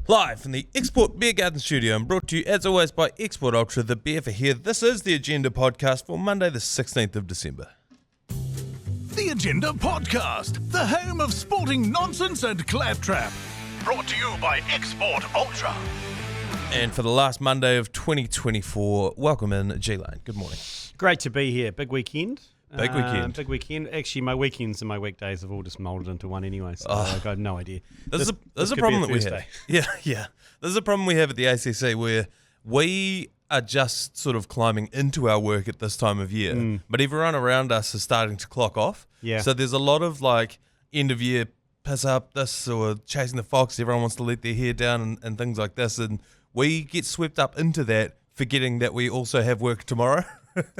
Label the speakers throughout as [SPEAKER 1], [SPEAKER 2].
[SPEAKER 1] Live from the Export Beer Garden Studio and brought to you as always by Export Ultra, the beer for here. This is the Agenda Podcast for Monday the 16th of December.
[SPEAKER 2] The Agenda Podcast, the home of sporting nonsense and claptrap. Brought to you by Export Ultra.
[SPEAKER 1] And for the last Monday of 2024, welcome in G Lane. Good morning.
[SPEAKER 3] Great to be here. Big weekend.
[SPEAKER 1] Big weekend.
[SPEAKER 3] Actually, my weekends and my weekdays have all just moulded into one anyway, so I've got no idea.
[SPEAKER 1] There's a problem that we have. Yeah. There's a problem we have at the ACC where we are just sort of climbing into our work at this time of year, but everyone around us is starting to clock off.
[SPEAKER 3] Yeah.
[SPEAKER 1] So there's a lot of like end of year piss up this or chasing the fox. Everyone wants to let their hair down and things like this, and we get swept up into that, forgetting that we also have work tomorrow.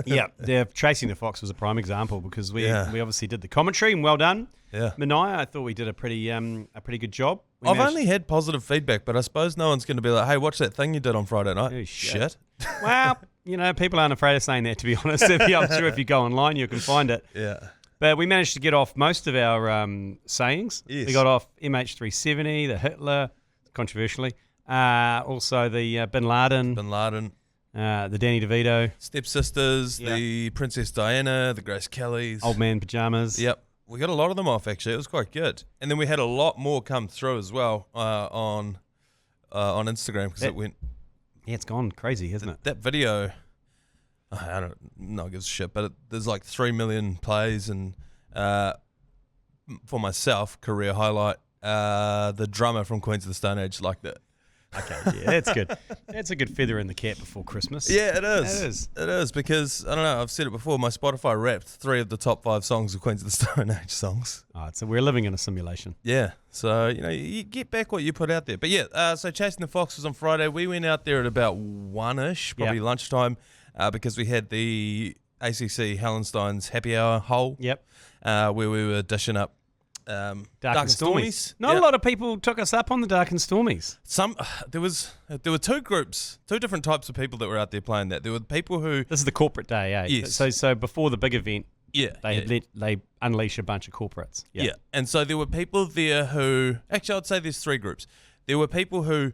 [SPEAKER 3] Yeah, Chasing the Fox was a prime example because we obviously did the commentary and well done.
[SPEAKER 1] Yeah.
[SPEAKER 3] Manaia, I thought we did a pretty good job.
[SPEAKER 1] I've only had positive feedback, but I suppose no one's going to be like, hey, watch that thing you did on Friday night.
[SPEAKER 3] Oh,
[SPEAKER 1] shit.
[SPEAKER 3] Well, people aren't afraid of saying that, to be honest. I'm sure if you go online, you can find it.
[SPEAKER 1] Yeah.
[SPEAKER 3] But we managed to get off most of our sayings.
[SPEAKER 1] Yes.
[SPEAKER 3] We got off MH370, the Hitler, controversially. Also the Bin Laden. The Danny DeVito.
[SPEAKER 1] Stepsisters, the Princess Diana, the Grace Kellys.
[SPEAKER 3] Old man pajamas.
[SPEAKER 1] Yep. We got a lot of them off, actually. It was quite good. And then we had a lot more come through as well on Instagram because it went...
[SPEAKER 3] Yeah, it's gone crazy, hasn't it?
[SPEAKER 1] That video, I don't know, gives a shit, but there's like 3 million plays and for myself, career highlight, the drummer from Queens of the Stone Age liked it.
[SPEAKER 3] Okay, yeah, that's good. That's a good feather in the cap before Christmas.
[SPEAKER 1] Yeah, it is. It is because, I don't know, I've said it before, my Spotify wrapped 3 of the top 5 songs of Queens of the Stone Age songs.
[SPEAKER 3] Oh, so we're living in a simulation.
[SPEAKER 1] Yeah, so, you get back what you put out there. But yeah, so Chasing the Fox was on Friday. We went out there at about 1-ish, probably lunchtime, because we had the ACC Hallenstein's happy hour hole.
[SPEAKER 3] Yep.
[SPEAKER 1] Where we were dishing up Dark and Stormies.
[SPEAKER 3] Not a lot of people took us up on the Dark and Stormies.
[SPEAKER 1] There were 2 groups, 2 different types of people that were out there playing that. There were people who...
[SPEAKER 3] This is the corporate day, eh?
[SPEAKER 1] Yes.
[SPEAKER 3] So before the big event,
[SPEAKER 1] they
[SPEAKER 3] unleash a bunch of corporates.
[SPEAKER 1] Yeah. And so there were people there who... Actually, I'd say there's 3 groups. There were people who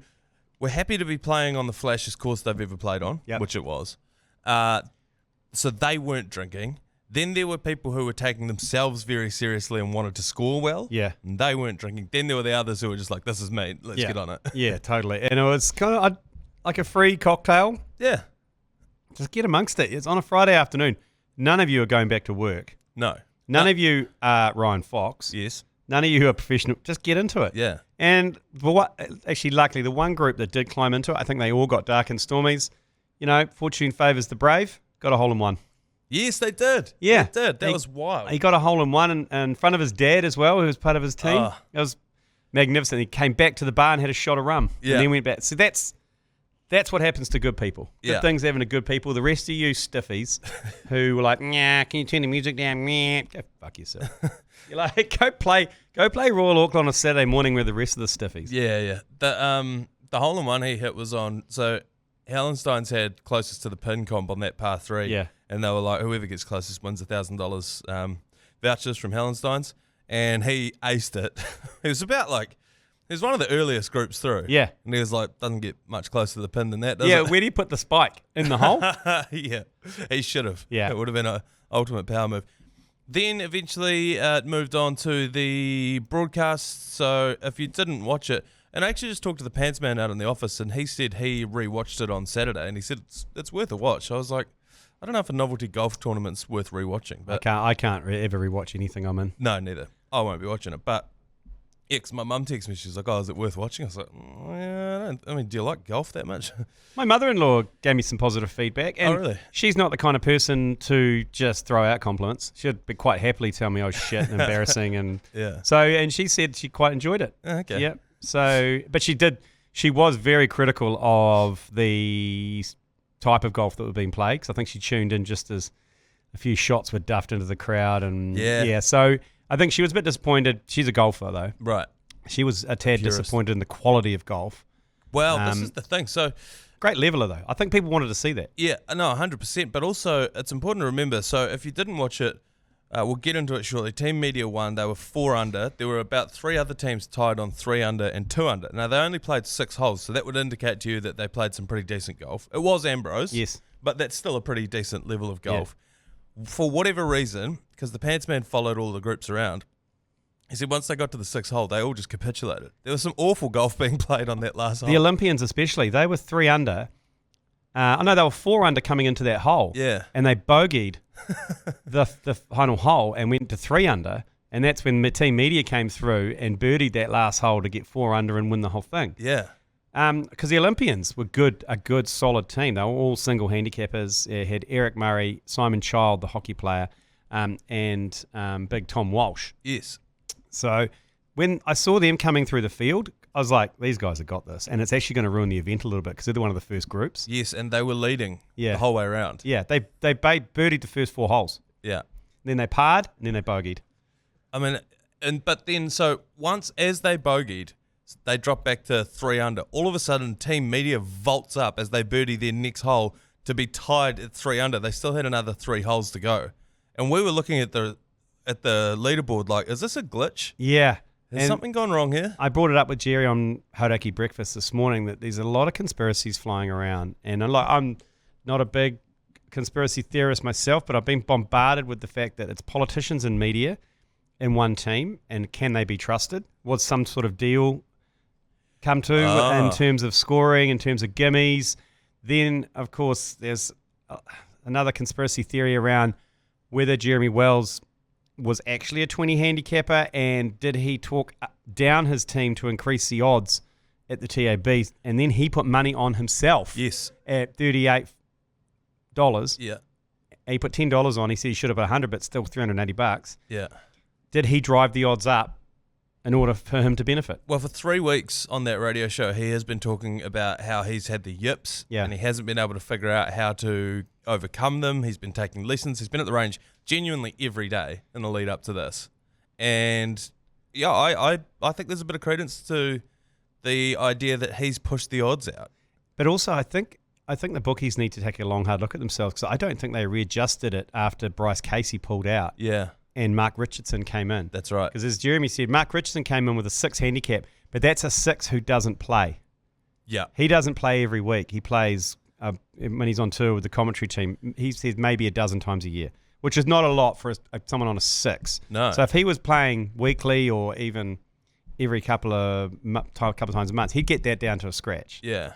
[SPEAKER 1] were happy to be playing on the flashiest course they've ever played on, which it was. So they weren't drinking. Then there were people who were taking themselves very seriously and wanted to score well. Yeah. And they weren't drinking. Then there were the others who were just like, this is me. Let's get on it.
[SPEAKER 3] Yeah, totally. And it was kind of like a free cocktail.
[SPEAKER 1] Yeah.
[SPEAKER 3] Just get amongst it. It's on a Friday afternoon. None of you are going back to work.
[SPEAKER 1] No.
[SPEAKER 3] None of you are Ryan Fox.
[SPEAKER 1] Yes.
[SPEAKER 3] None of you are professional. Just get into it.
[SPEAKER 1] Yeah.
[SPEAKER 3] And actually, luckily, the one group that did climb into it, I think they all got Dark and Stormies. Fortune favours the brave. Got a hole in one.
[SPEAKER 1] Yes, they did.
[SPEAKER 3] Yeah.
[SPEAKER 1] They did. That was wild.
[SPEAKER 3] He got a hole in one in front of his dad as well, who was part of his team. It was magnificent. He came back to the bar and had a shot of rum. Yeah. And then went back. So that's what happens to good people. Good things happen to good people. The rest of you stiffies who were like, nah, can you turn the music down? Nah, go fuck yourself. You're like, go play Royal Auckland on a Saturday morning with the rest of the stiffies.
[SPEAKER 1] Yeah. The hole in one he hit was on, so Hallenstein's had closest to the pin comp on that par 3. Yeah. And they were like, whoever gets closest wins $1,000 vouchers from Hallenstein's. And he aced it. He was one of the earliest groups through. Yeah. And he was like, doesn't get much closer to the pin than that, does it?
[SPEAKER 3] Yeah, where do you put the spike? In the hole?
[SPEAKER 1] Yeah. He should have.
[SPEAKER 3] Yeah.
[SPEAKER 1] It would have been an ultimate power move. Then eventually it moved on to the broadcast. So if you didn't watch it, and I actually just talked to the pants man out in the office, and he said he rewatched it on Saturday, and he said it's worth a watch. I was like, I don't know if a novelty golf tournament's worth rewatching. But
[SPEAKER 3] I can't ever rewatch anything I'm in.
[SPEAKER 1] No, neither. I won't be watching it. But my mum texted me. She's like, "Oh, is it worth watching?" I was like, "Do you like golf that much?"
[SPEAKER 3] My mother-in-law gave me some positive feedback. And
[SPEAKER 1] really?
[SPEAKER 3] She's not the kind of person to just throw out compliments. She'd be quite happily tell me, "Oh shit," and embarrassing, and and she said she quite enjoyed it.
[SPEAKER 1] Okay.
[SPEAKER 3] Yeah. So, but she was very critical of the type of golf that was being played, because I think she tuned in just as a few shots were duffed into the crowd, and so I think she was a bit disappointed. She's a golfer though,
[SPEAKER 1] right?
[SPEAKER 3] She was a tad disappointed in the quality of golf.
[SPEAKER 1] Well, this is the thing. So
[SPEAKER 3] great leveler though. I think people wanted to see that.
[SPEAKER 1] Yeah, no, 100%. But also, it's important to remember. So if you didn't watch it, We'll get into it shortly. Team Media won. They were 4 under. There were about 3 other teams tied on 3 under and 2 under. Now, they only played 6 holes, so that would indicate to you that they played some pretty decent golf. It was Ambrose.
[SPEAKER 3] Yes.
[SPEAKER 1] But that's still a pretty decent level of golf. Yeah. For whatever reason, because the Pants Man followed all the groups around, he said once they got to the 6th hole, they all just capitulated. There was some awful golf being played on that last hole.
[SPEAKER 3] The Olympians especially, they were 3 under. I know they were 4 under coming into that hole.
[SPEAKER 1] Yeah.
[SPEAKER 3] And they bogeyed the final hole and went to 3 under. And that's when Team Media came through and birdied that last hole to get 4 under and win the whole thing.
[SPEAKER 1] Yeah.
[SPEAKER 3] Because the Olympians were a good, solid team. They were all single handicappers. They had Eric Murray, Simon Child, the hockey player, and big Tom Walsh.
[SPEAKER 1] Yes.
[SPEAKER 3] So when I saw them coming through the field, I was like, these guys have got this. And it's actually going to ruin the event a little bit because they're one of the first groups.
[SPEAKER 1] Yes, and they were leading the whole way around.
[SPEAKER 3] Yeah, they birdied the first 4 holes.
[SPEAKER 1] Yeah.
[SPEAKER 3] Then they parred, and then they bogeyed.
[SPEAKER 1] I mean, but then, so once as they bogeyed, they dropped back to 3 under. All of a sudden, Team Media vaults up as they birdie their next hole to be tied at 3 under. They still had another 3 holes to go. And we were looking at the leaderboard like, is this a glitch?
[SPEAKER 3] Yeah.
[SPEAKER 1] Has something gone wrong here?
[SPEAKER 3] I brought it up with Jerry on Hauraki Breakfast this morning that there's a lot of conspiracies flying around. And I'm not a big conspiracy theorist myself, but I've been bombarded with the fact that it's politicians and media in one team, and can they be trusted? Was some sort of deal come to in terms of scoring, in terms of gimmies? Then, of course, there's another conspiracy theory around whether Jeremy Wells was actually a 20 handicapper, and did he talk down his team to increase the odds at the TAB, and then he put money on himself.
[SPEAKER 1] Yes.
[SPEAKER 3] At $38.
[SPEAKER 1] Yeah.
[SPEAKER 3] He put $10 on. He said he should have put $100, but still $380.
[SPEAKER 1] Yeah.
[SPEAKER 3] Did he drive the odds up in order for him to benefit?
[SPEAKER 1] Well, for 3 weeks on that radio show, he has been talking about how he's had the yips, and he hasn't been able to figure out how to overcome them. He's been taking lessons. He's been at the range genuinely every day in the lead up to this. And yeah, I think there's a bit of credence to the idea that he's pushed the odds out.
[SPEAKER 3] But also, I think the bookies need to take a long, hard look at themselves, because I don't think they readjusted it after Bryce Casey pulled out.
[SPEAKER 1] Yeah.
[SPEAKER 3] And Mark Richardson came in.
[SPEAKER 1] That's right.
[SPEAKER 3] Because as Jeremy said, Mark Richardson came in with a 6 handicap, but that's a 6 who doesn't play.
[SPEAKER 1] Yeah.
[SPEAKER 3] He doesn't play every week. He plays when he's on tour with the commentary team. He says maybe a dozen times a year, which is not a lot for someone on a 6.
[SPEAKER 1] No.
[SPEAKER 3] So if he was playing weekly or even every couple of times a month, he'd get that down to a scratch.
[SPEAKER 1] Yeah.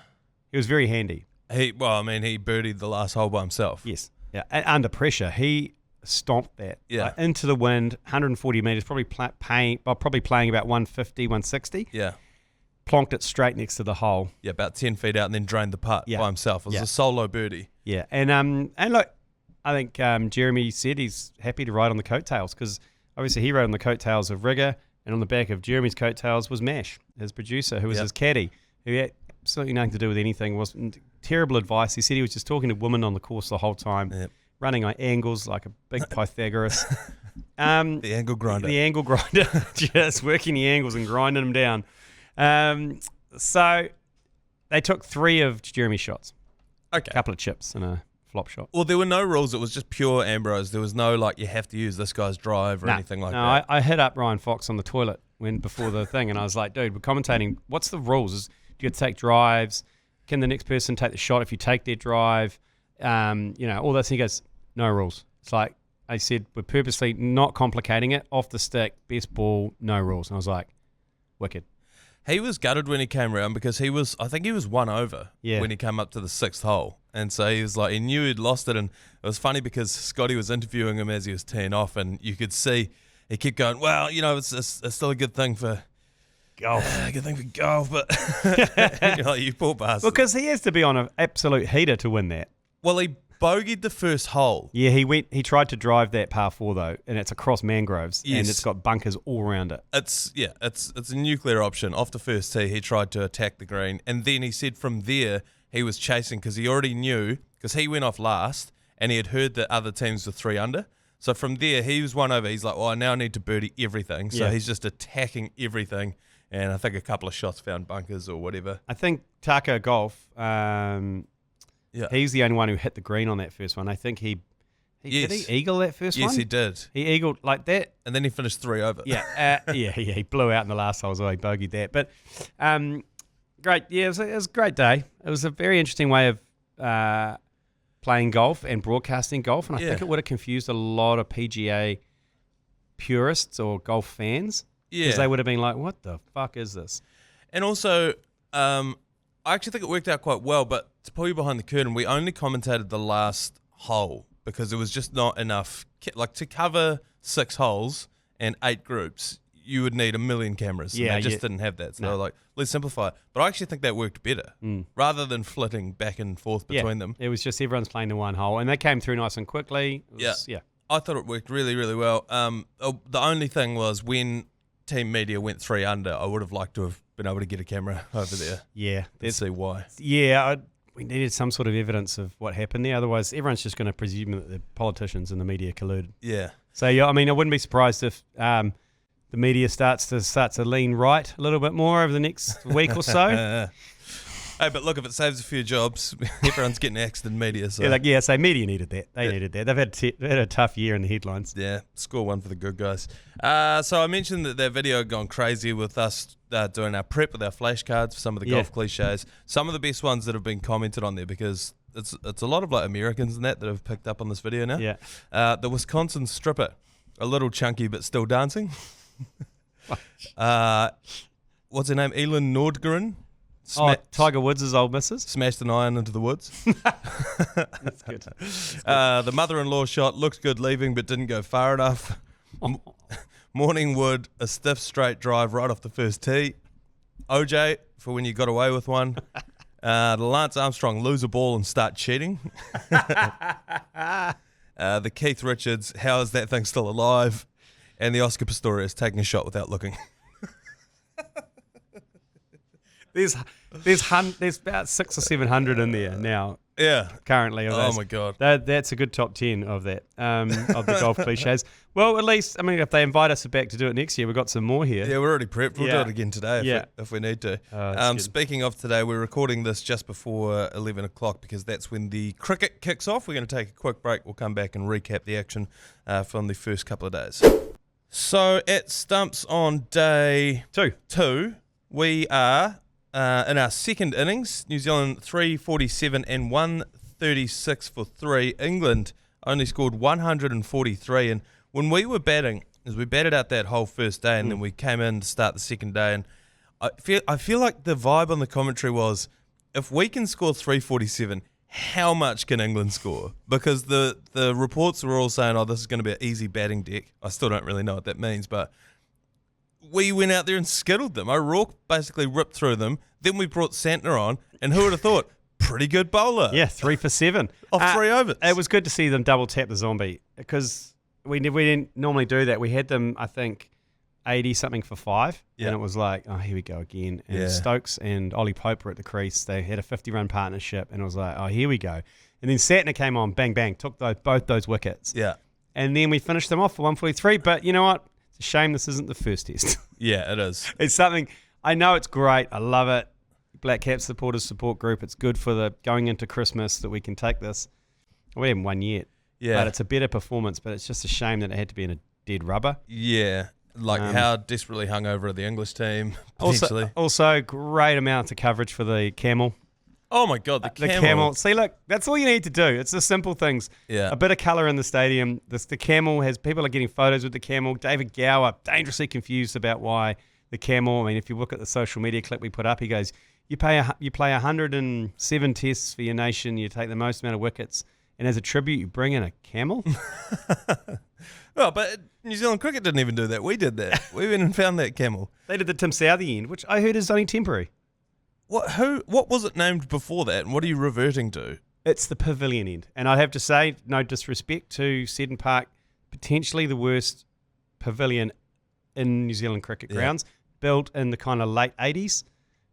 [SPEAKER 3] He was very handy.
[SPEAKER 1] He birdied the last hole by himself.
[SPEAKER 3] Yes. Yeah. And under pressure, he stomped that into the wind, 140 metres, probably playing about 150, 160.
[SPEAKER 1] Yeah.
[SPEAKER 3] Plonked it straight next to the hole.
[SPEAKER 1] Yeah, about 10 feet out, and then drained the putt by himself. It was a solo birdie.
[SPEAKER 3] Yeah. And look, I think Jeremy said he's happy to ride on the coattails, because obviously he rode on the coattails of Rigger, and on the back of Jeremy's coattails was Mash, his producer, who was his caddy, who had absolutely nothing to do with anything. Was terrible advice. He said he was just talking to women on the course the whole time. Yep. Running on angles like a big Pythagoras.
[SPEAKER 1] The angle grinder.
[SPEAKER 3] The angle grinder. Just working the angles and grinding them down. So they took 3 of Jeremy's shots.
[SPEAKER 1] Okay.
[SPEAKER 3] A couple of chips and a flop shot.
[SPEAKER 1] Well, there were no rules. It was just pure Ambrose. There was no, you have to use this guy's drive or anything like that.
[SPEAKER 3] I hit up Ryan Fox on the toilet before the thing, and I was like, dude, we're commentating. What's the rules? Do you have to take drives? Can the next person take the shot if you take their drive? All that. He goes, no rules. It's like I said, we're purposely not complicating it. Off the stick, best ball, no rules. And I was like, wicked.
[SPEAKER 1] He was gutted when he came around because I think he was 1 over when he came up to the 6th hole. And so he was he knew he'd lost it. And it was funny because Scotty was interviewing him as he was teeing off, and you could see he kept going, well, it's still a good thing for golf. Good thing for golf, but you're like, you poor bastard.
[SPEAKER 3] Because he has to be on an absolute heater to win that.
[SPEAKER 1] Well, he bogeyed the first hole.
[SPEAKER 3] Yeah, he tried to drive that par 4 though, and it's across mangroves, and it's got bunkers all around it.
[SPEAKER 1] It's a nuclear option. Off the first tee, he tried to attack the green, and then he said from there he was chasing because he already knew, because he went off last, and he had heard that other teams were 3 under. So from there, he was 1 over. He's like, well, I now need to birdie everything. So he's just attacking everything. And I think a couple of shots found bunkers or whatever.
[SPEAKER 3] I think Taka Golf, he's the only one who hit the green on that first one. I think he Did he eagle that first one?
[SPEAKER 1] Yes, he did.
[SPEAKER 3] He eagled like that.
[SPEAKER 1] And then he finished 3 over.
[SPEAKER 3] Yeah, he blew out in the last hole, so he bogeyed that. But great. Yeah, it was a great day. It was a very interesting way of playing golf and broadcasting golf. And I think it would have confused a lot of PGA purists or golf fans. Yeah. Because they would have been like, what the fuck is this?
[SPEAKER 1] And also, I actually think it worked out quite well. But to pull you behind the curtain, we only commentated the last hole because it was just not enough. Like, to cover 6 holes and 8 groups, you would need 1 million cameras. Yeah, and they just didn't have that. So they were like, let's simplify it. But I actually think that worked better rather than flitting back and forth between them.
[SPEAKER 3] It was just everyone's playing the one hole, and they came through nice and quickly.
[SPEAKER 1] I thought it worked really, really well. The only thing was when Team Media went 3 under, I would have liked to have been able to get a camera over there.
[SPEAKER 3] Yeah.
[SPEAKER 1] To see why.
[SPEAKER 3] Yeah, we needed some sort of evidence of what happened there. Otherwise, everyone's just going to presume that the politicians and the media colluded.
[SPEAKER 1] Yeah.
[SPEAKER 3] So, I mean, I wouldn't be surprised if the media starts to lean right a little bit more over the next week or so.
[SPEAKER 1] Hey, but look, if it saves a few jobs, everyone's getting axed in media. So.
[SPEAKER 3] So media needed that. They needed that. They've had a tough year in the headlines.
[SPEAKER 1] Yeah, score 1 for the good guys. So I mentioned that video had gone crazy with us doing our prep with our flashcards for some of the golf cliches. Some of the best ones that have been commented on there because it's a lot of like Americans and that have picked up on this video now.
[SPEAKER 3] Yeah.
[SPEAKER 1] The Wisconsin stripper, a little chunky but still dancing. What's her name? Elin Nordgren.
[SPEAKER 3] Tiger Woods' old missus.
[SPEAKER 1] Smashed an iron into the woods.
[SPEAKER 3] That's good.
[SPEAKER 1] The mother-in-law shot looked good leaving but didn't go far enough. Morning wood, a stiff straight drive right off the first tee. OJ, for when you got away with one. The Lance Armstrong lose a ball and start cheating. The Keith Richards, how is that thing still alive? And the Oscar Pistorius taking a shot without looking.
[SPEAKER 3] There's about 600 or 700 in there now.
[SPEAKER 1] Yeah,
[SPEAKER 3] currently.
[SPEAKER 1] Oh my god,
[SPEAKER 3] that's a good top 10 of that of the golf cliches. Well, at least if they invite us back to do it next year, we've got some more here.
[SPEAKER 1] Yeah, we're already prepped. We'll do it again today if we need to. Speaking of today, we're recording this just before 11 o'clock because that's when the cricket kicks off. We're going to take a quick break. We'll come back and recap the action from the first couple of days. So at Stumps on day 2, we are. In our second innings, New Zealand 347 and 136 for 3. England only scored 143. And when we were batting, as we batted out that whole first day, and then we came in to start the second day, and I feel like the vibe on the commentary was, if we can score 347, how much can England score? Because the reports were all saying, this is going to be an easy batting deck. I still don't really know what that means, but we went out there and skittled them. O'Rourke basically ripped through them. Then we brought Santner on, and who would have thought? Pretty good bowler.
[SPEAKER 3] Yeah, 3 for 7.
[SPEAKER 1] Off 3 overs.
[SPEAKER 3] It was good to see them double tap the zombie because we didn't normally do that. We had them, I think, 80-something for 5, and it was like, here we go again. And Stokes and Ollie Pope were at the crease. They had a 50-run partnership, and it was like, here we go. And then Santner came on, bang, bang, took both those wickets.
[SPEAKER 1] Yeah.
[SPEAKER 3] And then we finished them off for 143, but you know what? It's a shame this isn't the first test.
[SPEAKER 1] Yeah, it is.
[SPEAKER 3] It's something, I know it's great. I love it. Black Cap Supporters Support Group. It's good for the going into Christmas that we can take this. We haven't won yet. Yeah. But it's a better performance, but it's just a shame that it had to be in a dead rubber.
[SPEAKER 1] Yeah. Like how desperately hungover are the English team, potentially.
[SPEAKER 3] Also, great amount of coverage for the camel.
[SPEAKER 1] Oh my God, the camel.
[SPEAKER 3] The camel. See, look, that's all you need to do. It's the simple things.
[SPEAKER 1] Yeah.
[SPEAKER 3] A bit of colour in the stadium. The camel has, people are getting photos with the camel. David Gower, dangerously confused about why the camel, I mean, if you look at the social media clip we put up, he goes, you play 107 tests for your nation, you take the most amount of wickets, and as a tribute, you bring in a camel?
[SPEAKER 1] Well, but New Zealand cricket didn't even do that. We did that. We went and found that camel.
[SPEAKER 3] They did the Tim Southee end, which I heard is only temporary.
[SPEAKER 1] What was it named before that, and what are you reverting to?
[SPEAKER 3] It's the pavilion end. And I'd have to say, no disrespect to Seddon Park, potentially the worst pavilion in New Zealand cricket grounds, built in the kind of late 80s,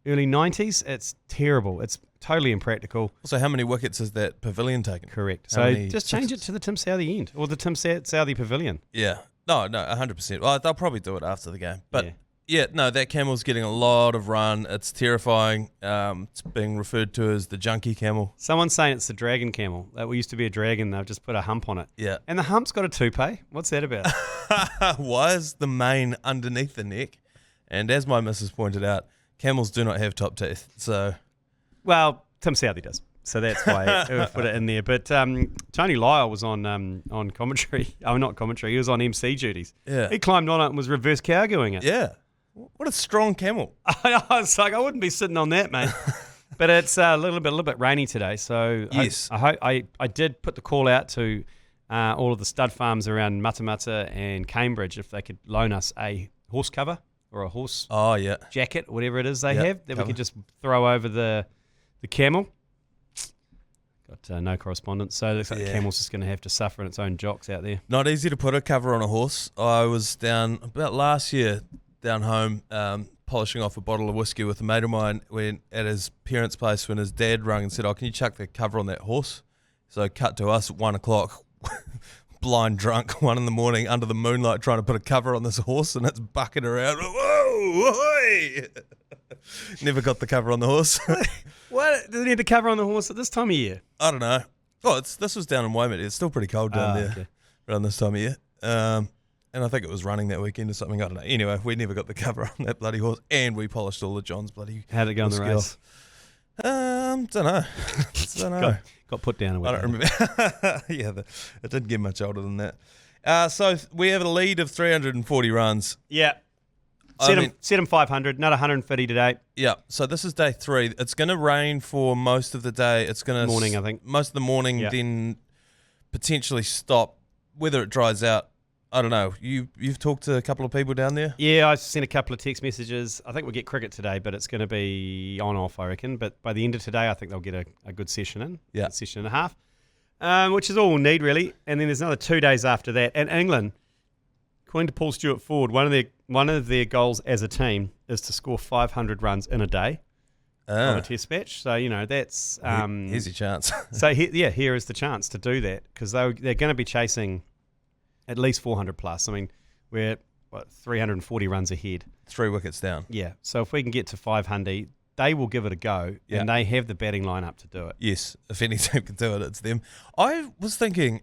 [SPEAKER 3] early 90s. It's terrible. It's totally impractical.
[SPEAKER 1] So how many wickets has that pavilion taken?
[SPEAKER 3] Correct. So just change it to the Tim Southee end, or the Tim Southee pavilion.
[SPEAKER 1] Yeah. No, 100%. Well, they'll probably do it after the game. But Yeah, no, that camel's getting a lot of run. It's terrifying. It's being referred to as the junkie camel.
[SPEAKER 3] Someone's saying it's the dragon camel. That used to be a dragon. They've just put a hump on it.
[SPEAKER 1] Yeah.
[SPEAKER 3] And the hump's got a toupee. What's that about?
[SPEAKER 1] Why is the mane underneath the neck? And as my missus pointed out, camels do not have top teeth. So,
[SPEAKER 3] well, Tim Southey does. So that's why we put it in there. But Tony Lyle was on commentary. Oh, not commentary. He was on MC duties.
[SPEAKER 1] Yeah.
[SPEAKER 3] He climbed on it and was reverse cowgirling it.
[SPEAKER 1] Yeah. What a strong camel.
[SPEAKER 3] I was like, I wouldn't be sitting on that, mate. But it's a little bit rainy today. So
[SPEAKER 1] yes.
[SPEAKER 3] I did put the call out to all of the stud farms around Matamata and Cambridge if they could loan us a horse cover or a horse jacket, whatever it is they have, that we could just throw over the camel. Got no correspondence, so it looks like the camel's just going to have to suffer in its own jocks out there.
[SPEAKER 1] Not easy to put a cover on a horse. I was down about last year, down home, polishing off a bottle of whiskey with a mate of mine at his parents' place when his dad rang and said, "Oh, can you chuck the cover on that horse?" So cut to us at 1 o'clock, blind drunk, 1 a.m, under the moonlight, trying to put a cover on this horse, and it's bucking around. Whoa! Oi! Never got the cover on the horse.
[SPEAKER 3] What? Does it need a cover on the horse at this time of year?
[SPEAKER 1] I don't know. Oh, this was down in Waimea. It's still pretty cold down there around this time of year. And I think it was running that weekend or something. I don't know. Anyway, we never got the cover on that bloody horse, and we polished all of John's bloody.
[SPEAKER 3] How'd it go in the race?
[SPEAKER 1] Don't know. Don't know.
[SPEAKER 3] Got put down.
[SPEAKER 1] I don't remember. It didn't get much older than that. So we have a lead of 340 runs.
[SPEAKER 3] Yeah. Set him 500, not 150 today.
[SPEAKER 1] Yeah, so this is day 3. It's going to rain for most of the day. It's going to
[SPEAKER 3] morning, I think.
[SPEAKER 1] Most of the morning, then potentially stop. Whether it dries out, I don't know. You've talked to a couple of people down there?
[SPEAKER 3] Yeah, I sent a couple of text messages. I think we'll get cricket today, but it's going to be on-off, I reckon. But by the end of today, I think they'll get a good session in. Yeah. A session and a half, which is all we'll need, really. And then there's another 2 days after that. And England, according to Paul Stewart Ford, one of their goals as a team is to score 500 runs in a day of a test match. So, that's...
[SPEAKER 1] here's your chance.
[SPEAKER 3] So, here is the chance to do that, because they're going to be chasing at least 400 plus. I mean, we're, 340 runs ahead.
[SPEAKER 1] 3 wickets down.
[SPEAKER 3] Yeah. So, if we can get to 500, they will give it a go, and they have the batting lineup to do it.
[SPEAKER 1] Yes. If any team can do it, it's them. I was saying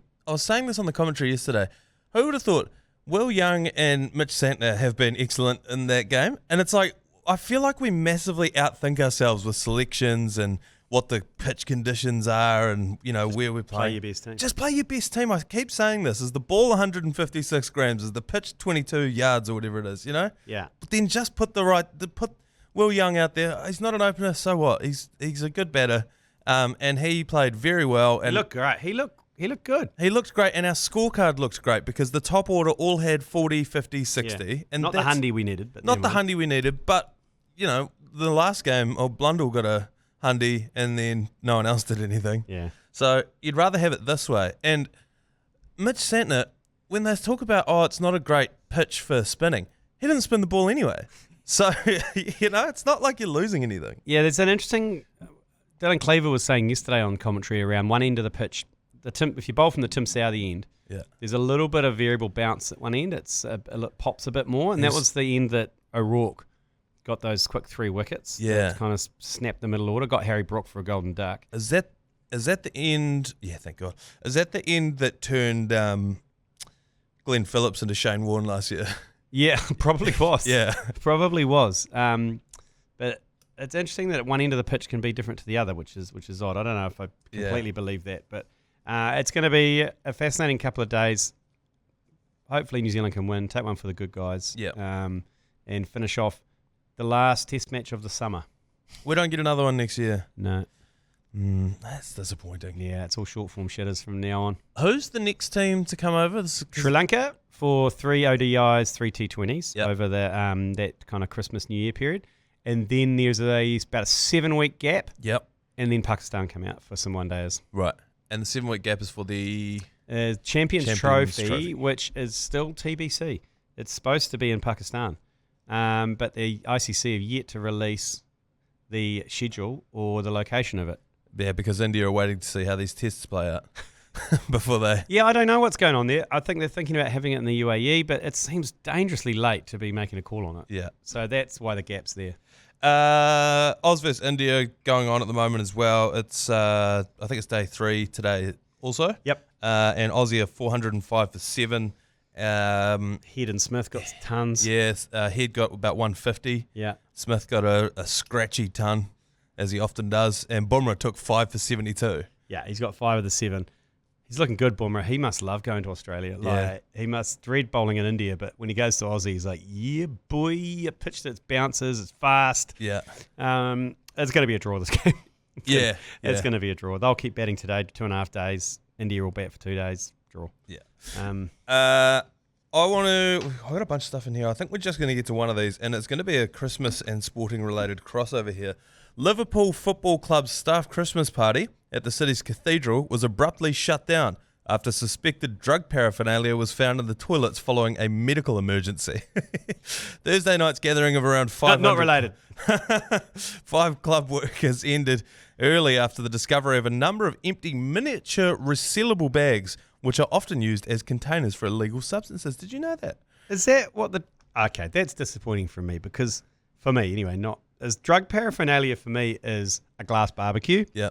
[SPEAKER 1] this on the commentary yesterday. Who would have thought Will Young and Mitch Santner have been excellent in that game? And it's like, I feel like we massively outthink ourselves with selections and what the pitch conditions are and, where we're playing.
[SPEAKER 3] Play your best team.
[SPEAKER 1] Just play your best team. I keep saying this. Is the ball 156 grams? Is the pitch 22 yards or whatever it is,
[SPEAKER 3] Yeah.
[SPEAKER 1] But then just put Will Young out there. He's not an opener, so what? He's a good batter. And he played very well. And
[SPEAKER 3] he looked great. He looked good.
[SPEAKER 1] He looked great, and our scorecard looked great because the top order all had 40, 50, 60.
[SPEAKER 3] Yeah.
[SPEAKER 1] And
[SPEAKER 3] not the hundy we needed. But
[SPEAKER 1] not the hundy we needed, but, the last game, Blundell got a hundy and then no one else did anything.
[SPEAKER 3] Yeah.
[SPEAKER 1] So you'd rather have it this way. And Mitch Santner, when they talk about, it's not a great pitch for spinning, he didn't spin the ball anyway. So, it's not like you're losing anything.
[SPEAKER 3] Yeah, there's an interesting... Dylan Cleaver was saying yesterday on commentary around one end of the pitch, if you bowl from the Tim Southey end, there's a little bit of variable bounce at one end. It pops a bit more, and that was the end that O'Rourke got those quick 3 wickets.
[SPEAKER 1] Yeah,
[SPEAKER 3] kind of snapped the middle order. Got Harry Brook for a golden duck.
[SPEAKER 1] Is that the end? Yeah, thank God. Is that the end that turned Glenn Phillips into Shane Warne last year?
[SPEAKER 3] Yeah, probably was.
[SPEAKER 1] Yeah,
[SPEAKER 3] probably was. But it's interesting that at one end of the pitch can be different to the other, which is odd. I don't know if I completely believe that, but. It's going to be a fascinating couple of days. Hopefully New Zealand can win, take one for the good guys, and finish off the last test match of the summer.
[SPEAKER 1] We don't get another one next year.
[SPEAKER 3] No.
[SPEAKER 1] That's disappointing.
[SPEAKER 3] Yeah, it's all short form shitters from now on.
[SPEAKER 1] Who's the next team to come over?
[SPEAKER 3] Sri Lanka for 3 ODIs, 3 T20s over the that kind of Christmas New Year period. And then there's about a 7-week gap.
[SPEAKER 1] Yep.
[SPEAKER 3] And then Pakistan come out for some one-dayers.
[SPEAKER 1] Right. And the 7-week gap is for the...
[SPEAKER 3] Champions Trophy, which is still TBC. It's supposed to be in Pakistan. But the ICC have yet to release the schedule or the location of it.
[SPEAKER 1] Yeah, because India are waiting to see how these tests play out. before they...
[SPEAKER 3] Yeah, I don't know what's going on there. I think they're thinking about having it in the UAE, but it seems dangerously late to be making a call on it.
[SPEAKER 1] Yeah.
[SPEAKER 3] So that's why the gap's there.
[SPEAKER 1] Oz vs India going on at the moment as well. It's I think it's day 3 today also.
[SPEAKER 3] Yep.
[SPEAKER 1] And Aussie are 405 for 7.
[SPEAKER 3] Head and Smith got tons.
[SPEAKER 1] Yes, Head got about 150.
[SPEAKER 3] Yeah.
[SPEAKER 1] Smith got a scratchy ton, as he often does. And Bumrah took 5 for 72.
[SPEAKER 3] Yeah, he's got 5 of the 7. He's looking good, Bumrah. He must love going to Australia. Like, he must dread bowling in India, but when he goes to Aussie, he's like, yeah, boy, a pitch that bounces, it's fast.
[SPEAKER 1] Yeah.
[SPEAKER 3] It's going to be a draw, this game. It's going to be a draw. They'll keep batting today, 2.5 days. India will bat for 2 days, draw.
[SPEAKER 1] Yeah.
[SPEAKER 3] I
[SPEAKER 1] I've got a bunch of stuff in here. I think we're just going to get to one of these, and it's going to be a Christmas and sporting-related crossover here. Liverpool Football Club's staff Christmas party at the city's cathedral was abruptly shut down after suspected drug paraphernalia was found in the toilets following a medical emergency. Thursday night's gathering of around 500...
[SPEAKER 3] Not related.
[SPEAKER 1] 5 club workers ended early after the discovery of a number of empty miniature resealable bags, which are often used as containers for illegal substances. Did you know that?
[SPEAKER 3] Is that what the... Okay, that's disappointing for me because, for me anyway, drug paraphernalia for me is a glass barbecue.
[SPEAKER 1] Yeah.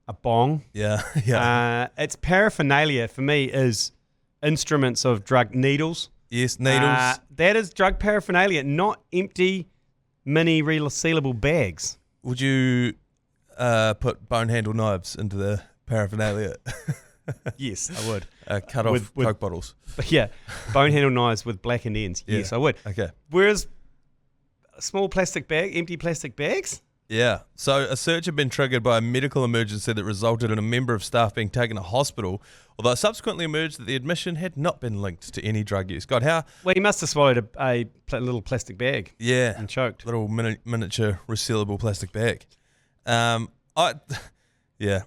[SPEAKER 3] A bong.
[SPEAKER 1] Yeah.
[SPEAKER 3] It's paraphernalia for me is instruments of drug needles.
[SPEAKER 1] Yes, needles.
[SPEAKER 3] That is drug paraphernalia, not empty mini resealable bags.
[SPEAKER 1] Would you put bone handle knives into the paraphernalia?
[SPEAKER 3] Yes, I would.
[SPEAKER 1] Cut off Coke bottles.
[SPEAKER 3] Yeah, bone handle knives with blackened ends.
[SPEAKER 1] Yeah.
[SPEAKER 3] Yes, I would.
[SPEAKER 1] Okay.
[SPEAKER 3] Whereas small plastic bag, empty plastic bags?
[SPEAKER 1] Yeah. So a search had been triggered by a medical emergency that resulted in a member of staff being taken to hospital, although it subsequently emerged that the admission had not been linked to any drug use. God, how...
[SPEAKER 3] Well, he must have swallowed a little plastic bag.
[SPEAKER 1] Yeah.
[SPEAKER 3] And choked.
[SPEAKER 1] Little miniature resealable plastic bag. Yeah.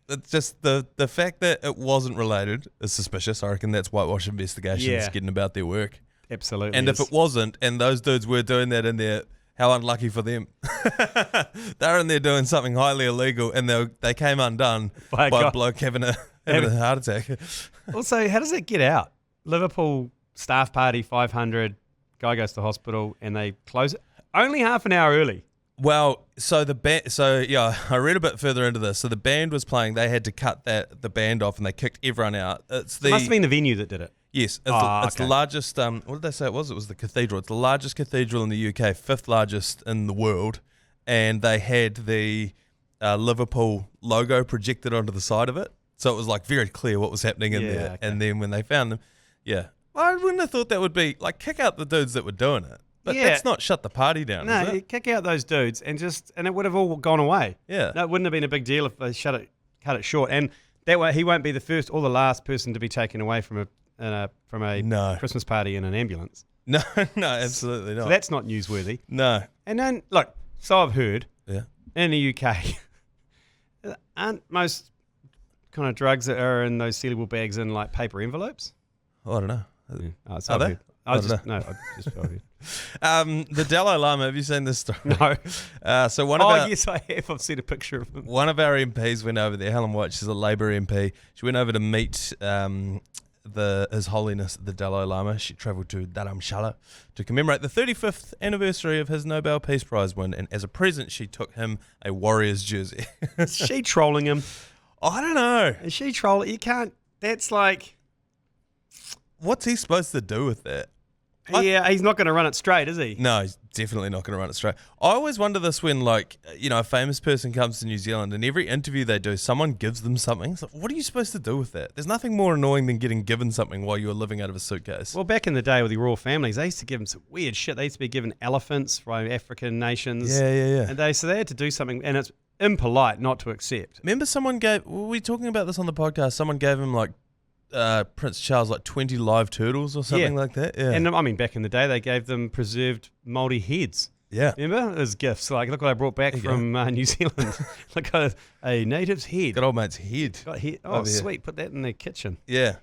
[SPEAKER 1] It's just the fact that it wasn't related is suspicious. I reckon that's whitewash investigations getting about their work.
[SPEAKER 3] Absolutely.
[SPEAKER 1] And if it wasn't, and those dudes were doing that in there, how unlucky for them. They're in there doing something highly illegal, and they came undone by a bloke having a heart attack.
[SPEAKER 3] Also, how does that get out? Liverpool staff party, 500, guy goes to hospital, and they close it only half an hour early.
[SPEAKER 1] Well, so the band. So yeah, I read a bit further into this. So the band was playing. They had to cut the band off, and they kicked everyone out.
[SPEAKER 3] It must have been the venue that did it.
[SPEAKER 1] Yes, it's the largest. What did they say it was? It was the cathedral. It's the largest cathedral in the UK, 5th largest in the world, and they had the Liverpool logo projected onto the side of it, so it was like very clear what was happening in there. Okay. And then when they found them, I wouldn't have thought that would be like kick out the dudes that were doing it. But that's not shut the party down,
[SPEAKER 3] no,
[SPEAKER 1] is it?
[SPEAKER 3] Kick out those dudes and it would have all gone away.
[SPEAKER 1] Yeah.
[SPEAKER 3] No, it wouldn't have been a big deal if they cut it short. And that way he won't be the first or the last person to be taken away from a Christmas party in an ambulance.
[SPEAKER 1] No, absolutely not.
[SPEAKER 3] So that's not newsworthy.
[SPEAKER 1] No.
[SPEAKER 3] And then, look, so I've heard in the UK, aren't most kind of drugs that are in those sealable bags in like paper envelopes?
[SPEAKER 1] Oh, I don't know.
[SPEAKER 3] Yeah.
[SPEAKER 1] Are they?
[SPEAKER 3] I just heard.
[SPEAKER 1] The Dalai Lama, have you seen this story?
[SPEAKER 3] No.
[SPEAKER 1] So
[SPEAKER 3] yes, I have. I've seen a picture of him.
[SPEAKER 1] One of our MPs went over there. Helen White, she's a Labour MP. She went over to meet His Holiness the Dalai Lama. She travelled to Dharamshala to commemorate the 35th anniversary of his Nobel Peace Prize win, and as a present, she took him a Warriors jersey.
[SPEAKER 3] Is she trolling him?
[SPEAKER 1] I don't know.
[SPEAKER 3] Is she trolling? You can't. That's like.
[SPEAKER 1] What's he supposed to do with that?
[SPEAKER 3] Yeah, he's not going to run it straight, is he?
[SPEAKER 1] No, he's definitely not going to run it straight. I always wonder this when, like, a famous person comes to New Zealand and every interview they do, someone gives them something. It's like, what are you supposed to do with that? There's nothing more annoying than getting given something while you're living out of a suitcase.
[SPEAKER 3] Well, back in the day with the royal families, they used to give them some weird shit. They used to be given elephants from African nations.
[SPEAKER 1] Yeah.
[SPEAKER 3] And they had to do something, and it's impolite not to accept.
[SPEAKER 1] Remember were we talking about this on the podcast? Someone gave him, like, Prince Charles like 20 live turtles or something like that. Yeah.
[SPEAKER 3] And I mean, back in the day, they gave them preserved Māori heads.
[SPEAKER 1] Yeah.
[SPEAKER 3] Remember? As gifts. Like, look what I brought back from New Zealand. Look at a native's head.
[SPEAKER 1] Got old mate's head.
[SPEAKER 3] Got head. Oh, sweet. Put that in the kitchen.
[SPEAKER 1] Yeah.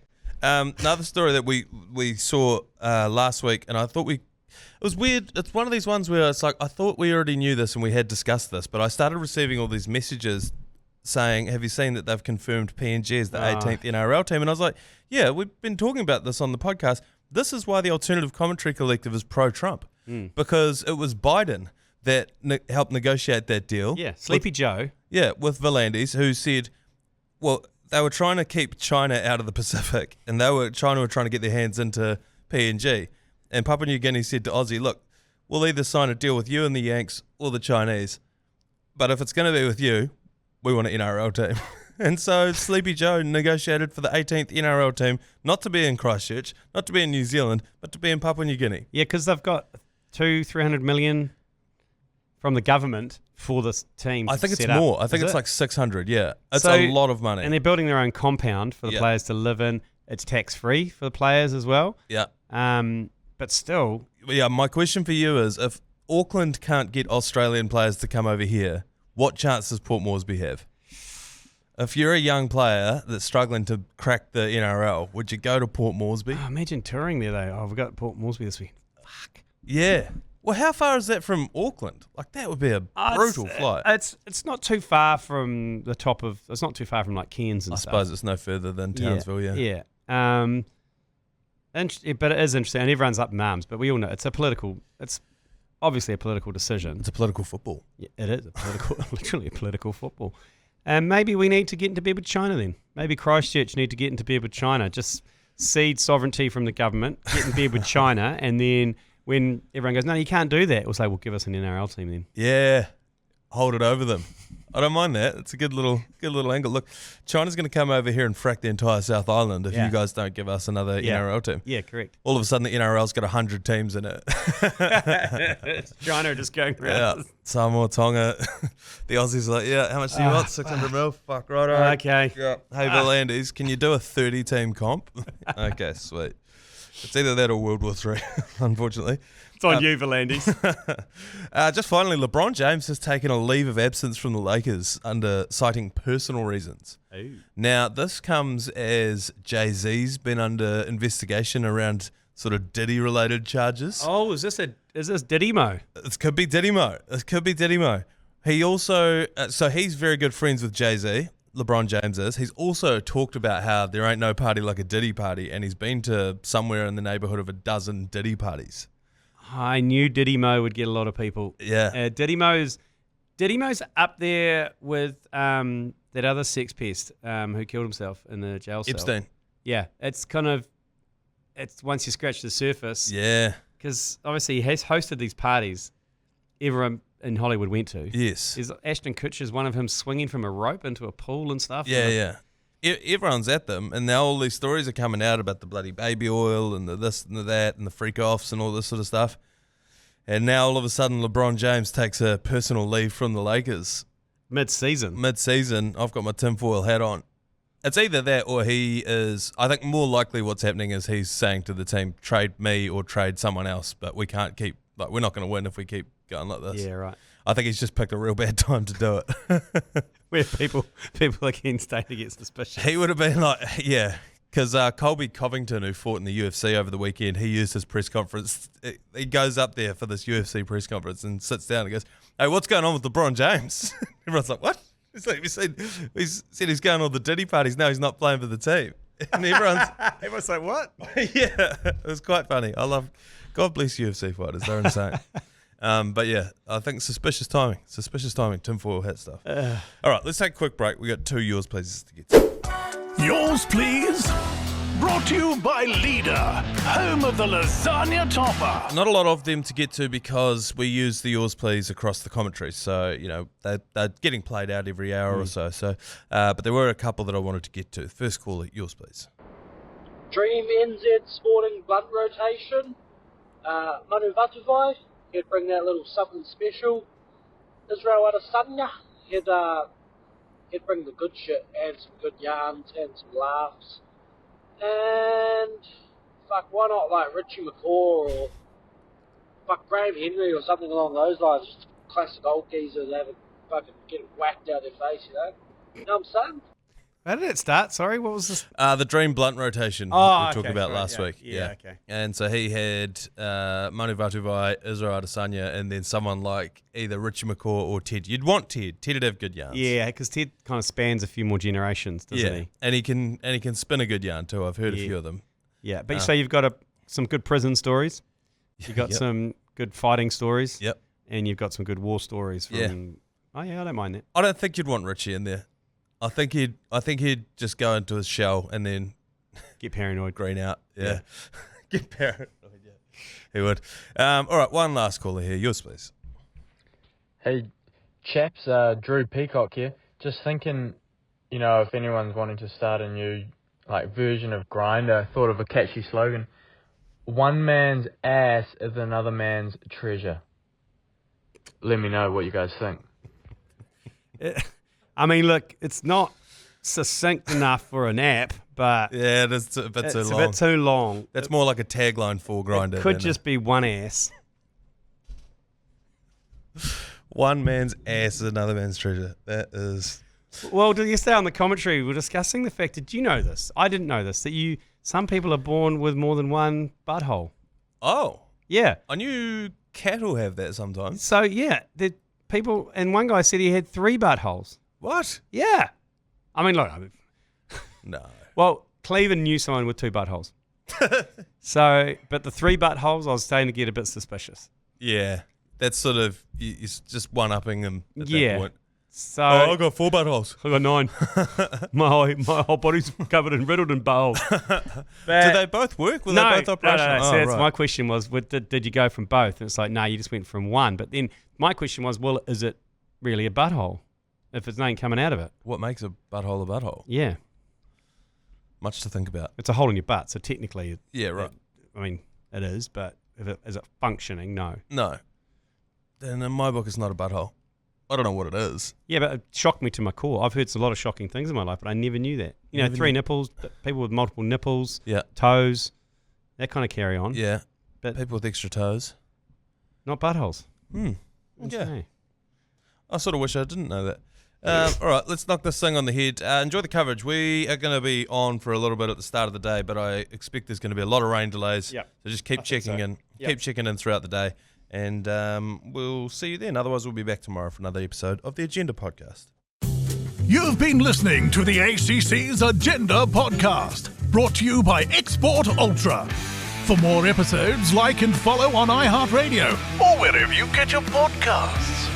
[SPEAKER 1] Another story that we saw last week, and I thought it was weird. It's one of these ones where it's like, I thought we already knew this and we had discussed this, but I started receiving all these messages saying, have you seen that they've confirmed PNG as the 18th NRL team? And I was like, yeah, we've been talking about this on the podcast. This is why the Alternative Commentary Collective is pro-Trump, because it was Biden that helped negotiate that deal.
[SPEAKER 3] Yeah, Sleepy Joe.
[SPEAKER 1] Yeah, with Volandis, who said, well, they were trying to keep China out of the Pacific, and China were trying to get their hands into PNG. And Papua New Guinea said to Aussie, look, we'll either sign a deal with you and the Yanks or the Chinese. But if it's going to be with you, we want an NRL team. And so Sleepy Joe negotiated for the 18th NRL team, not to be in Christchurch, not to be in New Zealand, but to be in Papua New Guinea.
[SPEAKER 3] Yeah, because they've got 300 million from the government for this team.
[SPEAKER 1] I think it's more. I think it's like 600, yeah. It's
[SPEAKER 3] so,
[SPEAKER 1] a lot of money.
[SPEAKER 3] And they're building their own compound for the players to live in. It's tax-free for the players as well.
[SPEAKER 1] Yeah.
[SPEAKER 3] But still...
[SPEAKER 1] Yeah, my question for you is, if Auckland can't get Australian players to come over here, what chance does Port Moresby have? If you're a young player that's struggling to crack the NRL, would you go to Port Moresby?
[SPEAKER 3] Oh, imagine touring there, though. Oh, we've got Port Moresby this week. Fuck.
[SPEAKER 1] Yeah. Well, how far is that from Auckland? Like, that would be a brutal flight.
[SPEAKER 3] It's not too far from the top of... It's not too far from, like, Cairns and stuff.
[SPEAKER 1] I suppose it's no further than Townsville, yeah.
[SPEAKER 3] Yeah. But it is interesting, and everyone's up in arms, but we all know it's obviously a political decision.
[SPEAKER 1] It's a political football.
[SPEAKER 3] Yeah, it is literally a political football. And maybe we need to get into bed with China then. Maybe Christchurch need to get into bed with China. Just cede sovereignty from the government, get in bed with China, and then when everyone goes, no, you can't do that, we'll say, well, give us an NRL team then.
[SPEAKER 1] Yeah, hold it over them. I don't mind that. It's a good little angle. Look, China's going to come over here and frack the entire South Island if you guys don't give us another NRL team.
[SPEAKER 3] Yeah, correct.
[SPEAKER 1] All of a sudden, the NRL's got 100 teams in it.
[SPEAKER 3] China just going around.
[SPEAKER 1] Yeah, Samoa, Tonga. The Aussies are like, yeah, how much do you want? 600 mil? Fuck, right.
[SPEAKER 3] Okay.
[SPEAKER 1] Yeah. Hey, Volandis, can you do a 30-team comp? Okay, sweet. It's either that or World War III, unfortunately.
[SPEAKER 3] It's on you, Volandis.
[SPEAKER 1] Just finally, LeBron James has taken a leave of absence from the Lakers citing personal reasons.
[SPEAKER 3] Ooh.
[SPEAKER 1] Now, this comes as Jay-Z's been under investigation around sort of Diddy-related charges.
[SPEAKER 3] Oh, is this Diddy-mo?
[SPEAKER 1] It could be Diddy-mo. He also, so he's very good friends with Jay-Z. LeBron James is. He's also talked about how there ain't no party like a Diddy party, and he's been to somewhere in the neighborhood of a dozen Diddy parties.
[SPEAKER 3] I knew Diddy-mo would get a lot of people.
[SPEAKER 1] Yeah.
[SPEAKER 3] Diddy-mo's up there with that other sex pest who killed himself in the jail cell.
[SPEAKER 1] Epstein.
[SPEAKER 3] Yeah. It's once you scratch the surface.
[SPEAKER 1] Yeah.
[SPEAKER 3] Because obviously he has hosted these parties everyone in Hollywood went to.
[SPEAKER 1] Yes.
[SPEAKER 3] Is Ashton Kutcher's one of him swinging from a rope into a pool and stuff?
[SPEAKER 1] Yeah. Everyone's at them, and now all these stories are coming out about the bloody baby oil and the this and the that and the freak-offs and all this sort of stuff. And now all of a sudden LeBron James takes a personal leave from the Lakers.
[SPEAKER 3] Mid-season.
[SPEAKER 1] I've got my tinfoil hat on. It's either that or he is, I think more likely what's happening is he's saying to the team, trade me or trade someone else, but we can't keep, like, we're not going to win if we keep going like this.
[SPEAKER 3] Yeah, right.
[SPEAKER 1] I think he's just picked a real bad time to do it.
[SPEAKER 3] Where people again start to get suspicious.
[SPEAKER 1] He would have been like, yeah, because Colby Covington, who fought in the UFC over the weekend, he used his press conference. He goes up there for this UFC press conference and sits down and goes, hey, what's going on with LeBron James? Everyone's like, what? He's like, he said he's going to all the Diddy parties. Now he's not playing for the team. And
[SPEAKER 3] everyone's like, what?
[SPEAKER 1] Yeah, it was quite funny. God bless UFC fighters. They're insane. But yeah, I think suspicious timing, tinfoil hat stuff. All right, let's take a quick break. We got 2 yours pleases to get to.
[SPEAKER 2] Yours please. Brought to you by Leader, home of the lasagna topper.
[SPEAKER 1] Not a lot of them to get to because we use the yours please across the commentary. So, you know, they're getting played out every hour or so. But there were a couple that I wanted to get to. First call, yours please.
[SPEAKER 4] Dream NZ Sporting Blunt Rotation. Manu Vatuvai. He'd bring that little something special. Israel Adesanya, he'd bring the good shit and some good yarns and some laughs. And fuck, why not like Richie McCaw or fuck Graham Henry or something along those lines? Just classic old geezers having fucking getting whacked out their face, you know? You know what I'm saying?
[SPEAKER 3] How did it start? Sorry, what was this?
[SPEAKER 1] The Dream Blunt rotation we talked about last week.
[SPEAKER 3] Yeah, okay.
[SPEAKER 1] And so he had Manu Vatuvai, Israel Adesanya, and then someone like either Richie McCaw or Ted. You'd want Ted. Ted would have good yarns.
[SPEAKER 3] Yeah, because Ted kind of spans a few more generations, doesn't he?
[SPEAKER 1] And he can spin a good yarn too. I've heard a few of them.
[SPEAKER 3] Yeah, but so you've got some good prison stories. You've got some good fighting stories.
[SPEAKER 1] Yep.
[SPEAKER 3] And you've got some good war stories from... Oh, yeah, I don't mind that.
[SPEAKER 1] I don't think you'd want Richie in there. I think he'd just go into his shell and then
[SPEAKER 3] get paranoid,
[SPEAKER 1] green out. Yeah, get paranoid. Yeah, he would. All right, one last caller here. Yours, please.
[SPEAKER 5] Hey, chaps. Drew Peacock here. Just thinking, if anyone's wanting to start a new version of Grindr, I thought of a catchy slogan: "One man's ass is another man's treasure." Let me know what you guys think.
[SPEAKER 3] I mean, look, it's not succinct enough for an app, but
[SPEAKER 1] yeah, it's a bit too long.
[SPEAKER 3] It's a bit too long.
[SPEAKER 1] That's more like a tagline for Grindr.
[SPEAKER 3] It could just be one ass.
[SPEAKER 1] One man's ass is another man's treasure. That is.
[SPEAKER 3] Well, yesterday on the commentary, we were discussing the fact. Did you know this? I didn't know this. That some people are born with more than one butthole.
[SPEAKER 1] Oh.
[SPEAKER 3] Yeah.
[SPEAKER 1] I knew cattle have that sometimes.
[SPEAKER 3] So yeah, people, and one guy said he had 3 buttholes.
[SPEAKER 1] What?
[SPEAKER 3] Yeah. I mean, look.
[SPEAKER 1] No.
[SPEAKER 3] Well, Cleveland knew someone with 2 buttholes. So, but the 3 buttholes, I was starting to get a bit suspicious.
[SPEAKER 1] Yeah. That's sort of, you're just one-upping them at that point.
[SPEAKER 3] So,
[SPEAKER 1] I got 4 buttholes.
[SPEAKER 3] I got 9. my whole body's covered in riddled in buttholes.
[SPEAKER 1] Did they both work? Were they both operational?
[SPEAKER 3] No. So that's my question was, did you go from both? And it's like, no, you just went from one. But then my question was, well, is it really a butthole if there's nothing coming out of it?
[SPEAKER 1] What makes a butthole?
[SPEAKER 3] Yeah.
[SPEAKER 1] Much to think about.
[SPEAKER 3] It's a hole in your butt, so technically...
[SPEAKER 1] Yeah, right.
[SPEAKER 3] It is, but is it functioning? No.
[SPEAKER 1] No. Then in my book, it's not a butthole. I don't know what it is.
[SPEAKER 3] Yeah, but it shocked me to my core. I've heard a lot of shocking things in my life, but I never knew that. 3 nipples, people with multiple nipples, toes, that kind of carry on.
[SPEAKER 1] Yeah,
[SPEAKER 3] but
[SPEAKER 1] people with extra toes.
[SPEAKER 3] Not buttholes.
[SPEAKER 1] Yeah. I sort of wish I didn't know that. All right, let's knock this thing on the head. Enjoy the coverage. We are going to be on for a little bit at the start of the day, but I expect there's going to be a lot of rain delays.
[SPEAKER 3] Yep.
[SPEAKER 1] So just keep checking in. Yep. Keep checking in throughout the day. And we'll see you then. Otherwise, we'll be back tomorrow for another episode of the Agenda Podcast.
[SPEAKER 2] You've been listening to the ACC's Agenda Podcast, brought to you by Export Ultra. For more episodes, like and follow on iHeartradio or wherever you get your podcasts.